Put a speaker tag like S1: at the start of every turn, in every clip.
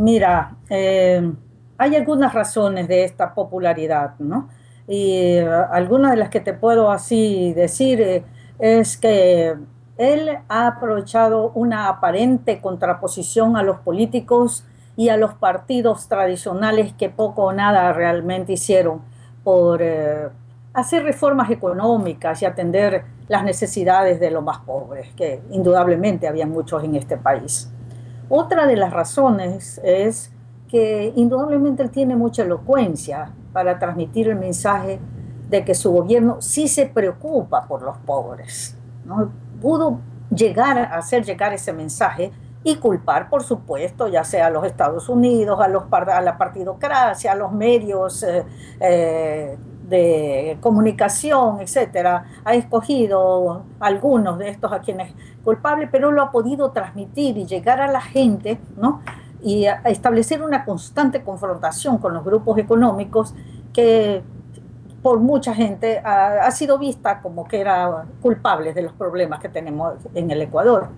S1: Mira, hay algunas razones de esta popularidad, ¿no? Y algunas de las que te puedo así decir es que él ha aprovechado una aparente contraposición a los políticos y a los partidos tradicionales que poco o nada realmente hicieron por hacer reformas económicas y atender las necesidades de los más pobres, que indudablemente había muchos en este país. Otra de las razones es que indudablemente él tiene mucha elocuencia para transmitir el mensaje de que su gobierno sí se preocupa por los pobres, ¿no? Pudo llegar a hacer llegar ese mensaje y culpar, por supuesto, ya sea a los Estados Unidos, a la partidocracia, a los medios de comunicación, etcétera. Ha escogido algunos de estos a quienes culpable, pero lo ha podido transmitir y llegar a la gente, ¿no? Y a establecer una constante confrontación con los grupos económicos que por mucha gente ha sido vista como que era culpable de los problemas que tenemos en el Ecuador.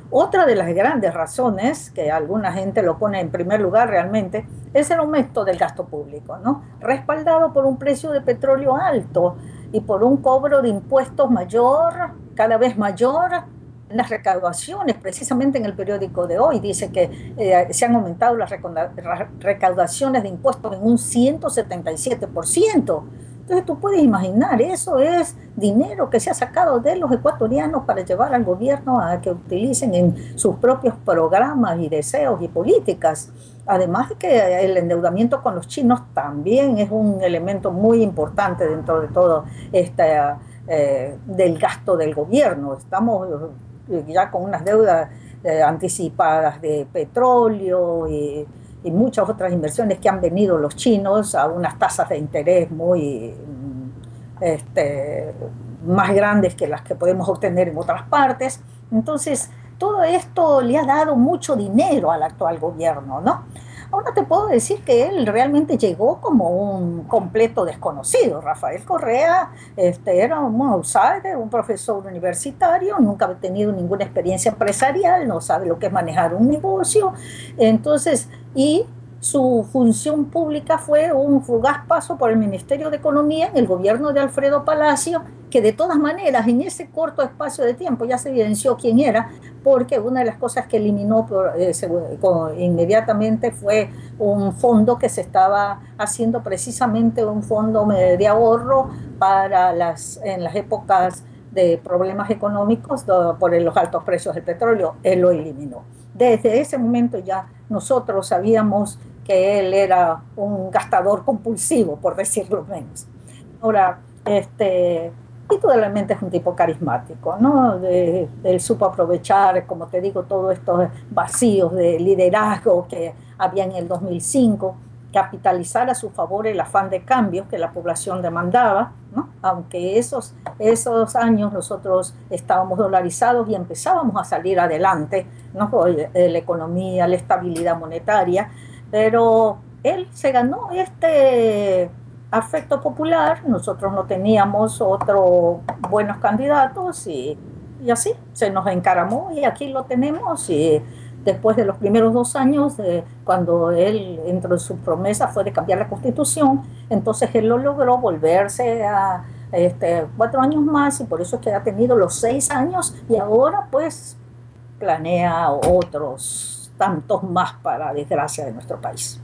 S1: Otra de las grandes razones, que alguna gente lo pone en primer lugar realmente, es el aumento del gasto público, ¿no? Respaldado por un precio de petróleo alto y por un cobro de impuestos mayor, cada vez mayor. Las recaudaciones, precisamente en el periódico de hoy, dice que se han aumentado las recaudaciones de impuestos en un 177%. Entonces tú puedes imaginar, eso es dinero que se ha sacado de los ecuatorianos para llevar al gobierno a que utilicen en sus propios programas y deseos y políticas. Además de que el endeudamiento con los chinos también es un elemento muy importante dentro de todo este, del gasto del gobierno. Estamos ya con unas deudas anticipadas de petróleo y muchas otras inversiones que han venido los chinos a unas tasas de interés muy más grandes que las que podemos obtener en otras partes. Entonces, todo esto le ha dado mucho dinero al actual gobierno, ¿no? Ahora te puedo decir que él realmente llegó como un completo desconocido. Rafael Correa era un outsider, un profesor universitario, nunca ha tenido ninguna experiencia empresarial, no sabe lo que es manejar un negocio. Entonces, y su función pública fue un fugaz paso por el Ministerio de Economía en el gobierno de Alfredo Palacio, que de todas maneras en ese corto espacio de tiempo ya se evidenció quién era, porque una de las cosas que eliminó inmediatamente fue un fondo que se estaba haciendo, precisamente un fondo de ahorro para en las épocas de problemas económicos por los altos precios del petróleo. Él lo eliminó. Desde ese momento ya nosotros sabíamos que él era un gastador compulsivo, por decirlo menos. Ahora, indudablemente es un tipo carismático, ¿no? Él supo aprovechar, como te digo, todos estos vacíos de liderazgo que había en el 2005, capitalizar a su favor el afán de cambios que la población demandaba, ¿no? Aunque esos años nosotros estábamos dolarizados y empezábamos a salir adelante, ¿no? La economía, la estabilidad monetaria, pero él se ganó este afecto popular, nosotros no teníamos otros buenos candidatos y así se nos encaramó y aquí lo tenemos y después de los primeros 2 años, cuando él, entre sus promesas fue de cambiar la constitución, entonces él lo logró volverse a 4 años más y por eso es que ha tenido los 6 años y ahora pues planea otros tantos más para desgracia de nuestro país.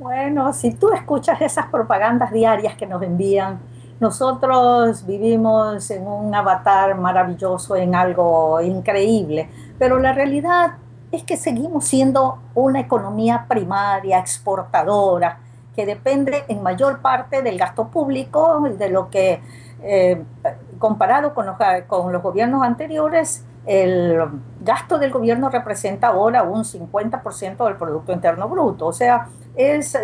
S1: Bueno, si tú escuchas esas propagandas diarias que nos envían, nosotros vivimos en un avatar maravilloso, en algo increíble, pero la realidad es que seguimos siendo una economía primaria, exportadora, que depende en mayor parte del gasto público, de lo que, eh, comparado con los gobiernos anteriores, el gasto del gobierno representa ahora un 50% del Producto Interno Bruto. O sea,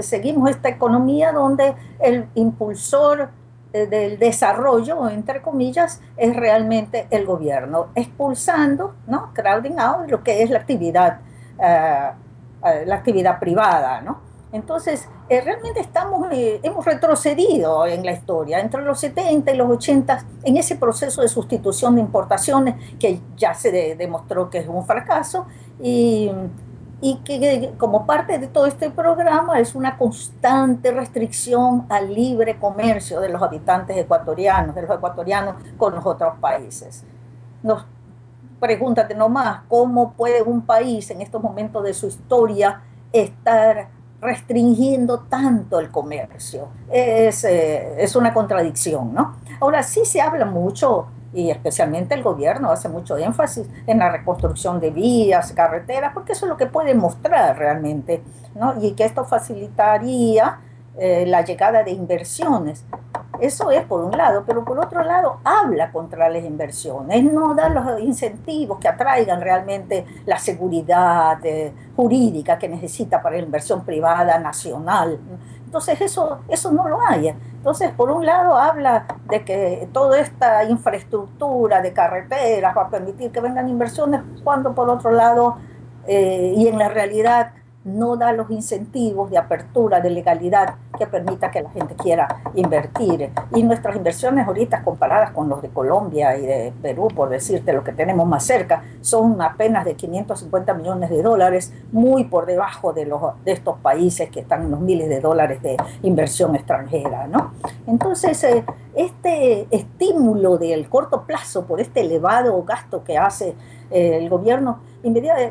S1: seguimos esta economía donde el impulsor del desarrollo, entre comillas, es realmente el gobierno, expulsando, ¿no? Crowding out lo que es la actividad privada, ¿no? Entonces, realmente hemos retrocedido en la historia, entre los 70 y los 80, en ese proceso de sustitución de importaciones que ya se demostró que es un fracaso y, y que como parte de todo este programa es una constante restricción al libre comercio de los habitantes ecuatorianos, de los ecuatorianos con los otros países. Nos Pregúntate nomás, ¿cómo puede un país en estos momentos de su historia estar restringiendo tanto el comercio? Es una contradicción, ¿no? Ahora sí se habla mucho, y especialmente el gobierno hace mucho énfasis en la reconstrucción de vías, carreteras, porque eso es lo que puede mostrar realmente, ¿no? Y que esto facilitaría la llegada de inversiones. Eso es por un lado, pero por otro lado habla contra las inversiones, no da los incentivos que atraigan realmente la seguridad jurídica que necesita para la inversión privada nacional. Entonces eso no lo hay. Entonces, por un lado habla de que toda esta infraestructura de carreteras va a permitir que vengan inversiones, cuando por otro lado, y en la realidad, no da los incentivos de apertura, de legalidad que permita que la gente quiera invertir. Y nuestras inversiones ahorita comparadas con los de Colombia y de Perú, por decirte lo que tenemos más cerca, son apenas de 550 millones de dólares, muy por debajo de estos países que están en los miles de dólares de inversión extranjera, ¿no? Entonces, este estímulo del corto plazo por este elevado gasto que hace el gobierno,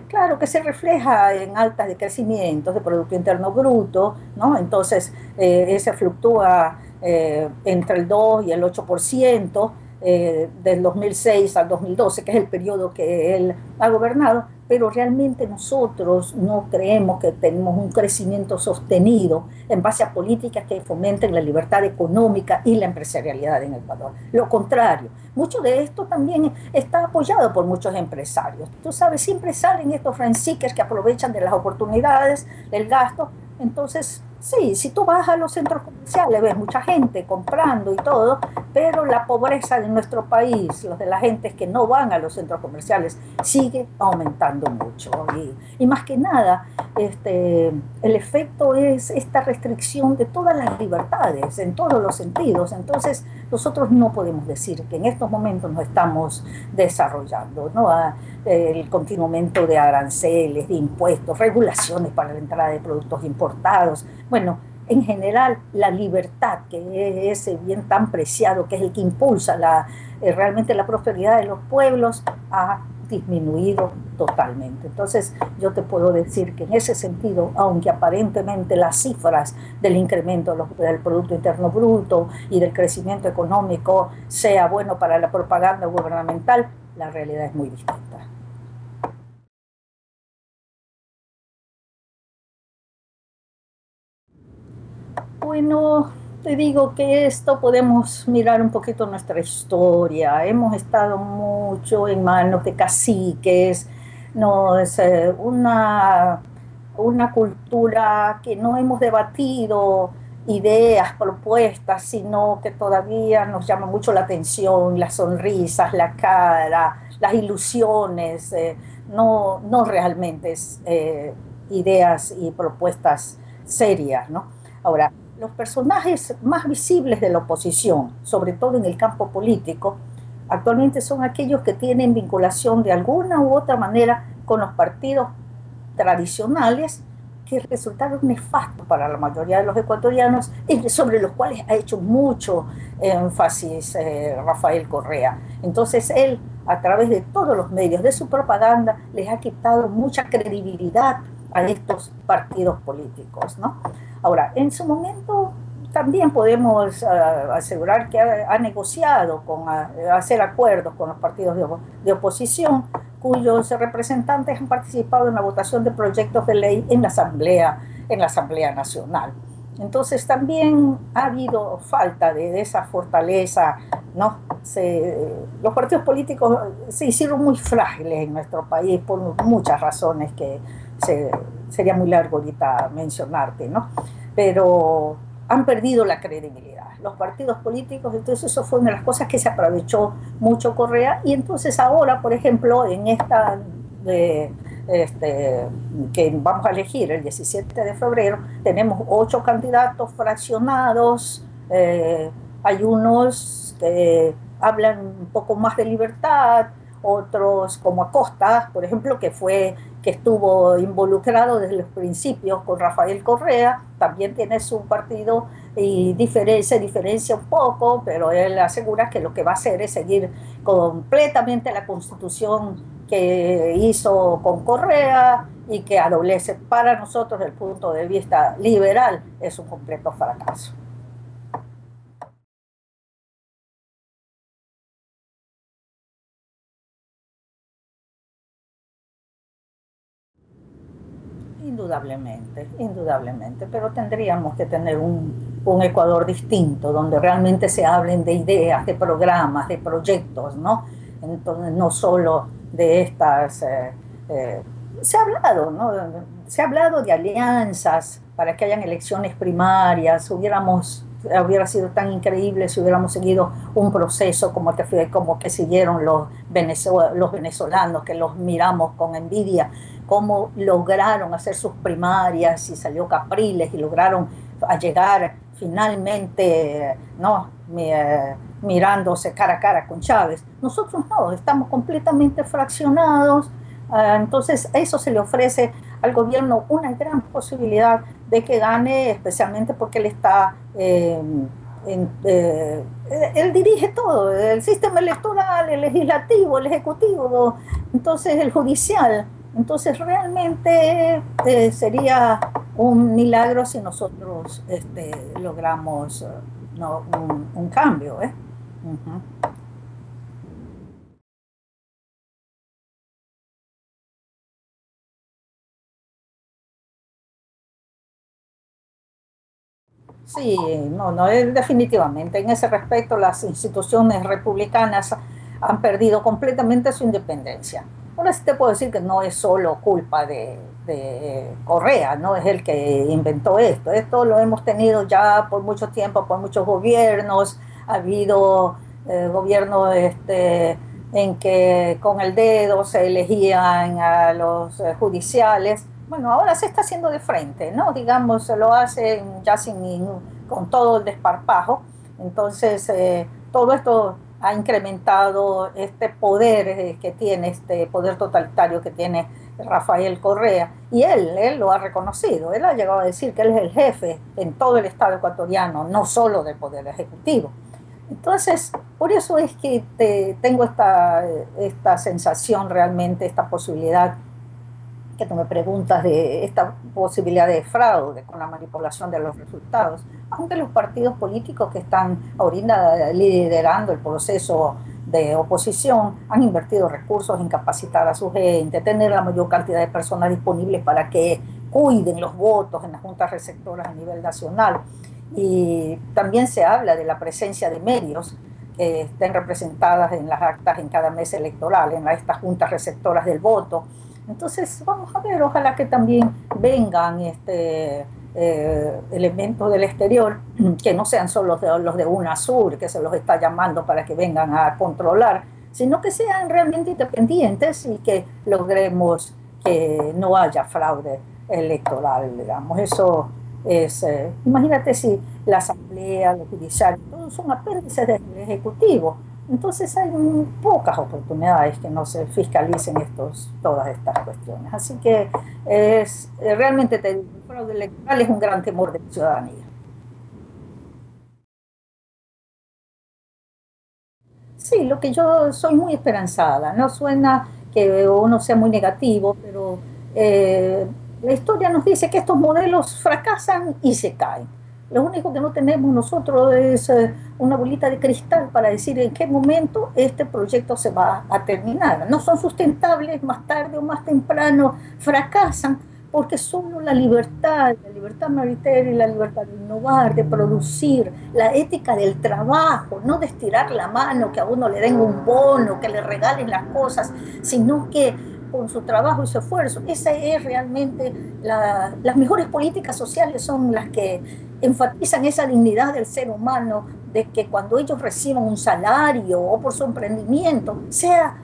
S1: claro que se refleja en altas de crecimientos de Producto Interno Bruto, ¿no? Entonces, ese fluctúa entre el 2 y el 8% del 2006 al 2012, que es el periodo que él ha gobernado, pero realmente nosotros no creemos que tenemos un crecimiento sostenido en base a políticas que fomenten la libertad económica y la empresarialidad en Ecuador. Lo contrario, mucho de esto también está apoyado por muchos empresarios. Tú sabes, siempre salen estos rent seekers que aprovechan de las oportunidades, del gasto. Entonces, sí, si tú vas a los centros comerciales, ves mucha gente comprando y todo, pero la pobreza de nuestro país, los de la gente que no van a los centros comerciales, sigue aumentando mucho. Y más que nada, el efecto es esta restricción de todas las libertades, en todos los sentidos. Entonces, nosotros no podemos decir que en estos momentos nos estamos desarrollando, ¿no? El continuo aumento de aranceles, de impuestos, regulaciones para la entrada de productos importados. Bueno, en general, la libertad, que es ese bien tan preciado, que es el que impulsa realmente la prosperidad de los pueblos, ha disminuido totalmente. Entonces, yo te puedo decir que en ese sentido, aunque aparentemente las cifras del incremento del Producto Interno Bruto y del crecimiento económico sea bueno para la propaganda gubernamental, la realidad es muy distinta. Bueno, te digo que esto podemos mirar un poquito nuestra historia. Hemos estado mucho en manos de caciques, no es una cultura que no hemos debatido ideas, propuestas, sino que todavía nos llama mucho la atención, las sonrisas, la cara, las ilusiones, no realmente ideas y propuestas serias, ¿no? Ahora, los personajes más visibles de la oposición, sobre todo en el campo político, actualmente son aquellos que tienen vinculación de alguna u otra manera con los partidos tradicionales que resultaron nefastos para la mayoría de los ecuatorianos y sobre los cuales ha hecho mucho énfasis Rafael Correa. Entonces él, a través de todos los medios de su propaganda, les ha quitado mucha credibilidad a estos partidos políticos, ¿no? Ahora, en su momento también podemos asegurar que ha negociado hacer acuerdos con los partidos de oposición, cuyos representantes han participado en la votación de proyectos de ley en la Asamblea Nacional. Entonces también ha habido falta de esa fortaleza, ¿no? Los partidos políticos se hicieron muy frágiles en nuestro país por muchas razones que sería muy largo ahorita mencionarte, ¿no? Pero han perdido la credibilidad. Los partidos políticos, entonces eso fue una de las cosas que se aprovechó mucho Correa, y entonces ahora, por ejemplo, en esta este, que vamos a elegir el 17 de febrero, tenemos 8 candidatos fraccionados, hay unos que hablan un poco más de libertad, otros como Acosta, por ejemplo, que estuvo involucrado desde los principios con Rafael Correa, también tiene su partido y se diferencia un poco, pero él asegura que lo que va a hacer es seguir completamente la constitución que hizo con Correa y que adolece para nosotros desde el punto de vista liberal es un completo fracaso. Indudablemente, indudablemente, pero tendríamos que tener un Ecuador distinto, donde realmente se hablen de ideas, de programas, de proyectos, ¿no? Entonces, no solo de estas... eh, se ha hablado, ¿no? Se ha hablado de alianzas para que hayan elecciones primarias, hubiera sido tan increíble si hubiéramos seguido un proceso como que siguieron los venezolanos, que los miramos con envidia, cómo lograron hacer sus primarias y salió Capriles y lograron a llegar finalmente, ¿no? Mirándose cara a cara con Chávez. Nosotros no, estamos completamente fraccionados. Entonces, a eso se le ofrece al gobierno una gran posibilidad de que gane, especialmente porque él está, él dirige todo, el sistema electoral, el legislativo, el ejecutivo, entonces el judicial. Entonces, realmente sería un milagro si nosotros logramos no, un cambio, ¿eh? Uh -huh. Sí, no, no, definitivamente. En ese respecto, las instituciones republicanas han perdido completamente su independencia. Ahora sí te puedo decir que no es solo culpa de Correa, no es el que inventó esto. Esto lo hemos tenido ya por mucho tiempo, por muchos gobiernos. Ha habido gobiernos en que con el dedo se elegían a los judiciales. Bueno, ahora se está haciendo de frente, ¿no? Digamos, se lo hacen ya con todo el desparpajo. Entonces, todo esto ha incrementado este poder que tiene, este poder totalitario que tiene Rafael Correa. Y él lo ha reconocido, él ha llegado a decir que él es el jefe en todo el Estado ecuatoriano, no solo del Poder Ejecutivo. Entonces, por eso es que tengo esta sensación realmente, esta posibilidad que tú me preguntas de esta posibilidad de fraude con la manipulación de los resultados, aunque los partidos políticos que están ahorita liderando el proceso de oposición han invertido recursos en capacitar a su gente, tener la mayor cantidad de personas disponibles para que cuiden los votos en las juntas receptoras a nivel nacional. Y también se habla de la presencia de medios que estén representadas en las actas en cada mes electoral, en estas juntas receptoras del voto. Entonces, vamos a ver, ojalá que también vengan elementos del exterior, que no sean solo los de UNASUR, que se los está llamando para que vengan a controlar, sino que sean realmente independientes y que logremos que no haya fraude electoral, digamos. Eso es, imagínate si la Asamblea, los judiciales, todos son apéndices del Ejecutivo. Entonces hay pocas oportunidades que no se fiscalicen todas estas cuestiones. Así que realmente el fraude electoral es un gran temor de la ciudadanía. Sí, lo que yo soy muy esperanzada. No suena que uno sea muy negativo, pero la historia nos dice que estos modelos fracasan y se caen. Lo único que no tenemos nosotros es una bolita de cristal para decir en qué momento este proyecto se va a terminar. No son sustentables, más tarde o más temprano fracasan, porque solo la libertad maritera y la libertad de innovar, de producir, la ética del trabajo, no de estirar la mano, que a uno le den un bono, que le regalen las cosas, sino que con su trabajo y su esfuerzo. Esa es realmente las mejores políticas sociales, son las que enfatizan esa dignidad del ser humano, de que cuando ellos reciban un salario o por su emprendimiento, sea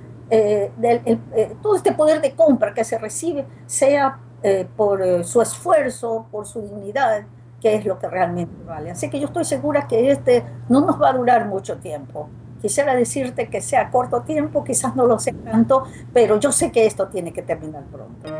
S1: todo este poder de compra que se recibe sea por su esfuerzo, por su dignidad, que es lo que realmente vale. Así que yo estoy segura que este no nos va a durar mucho tiempo. Quisiera decirte que sea corto tiempo, quizás no lo sea tanto, pero yo sé que esto tiene que terminar pronto.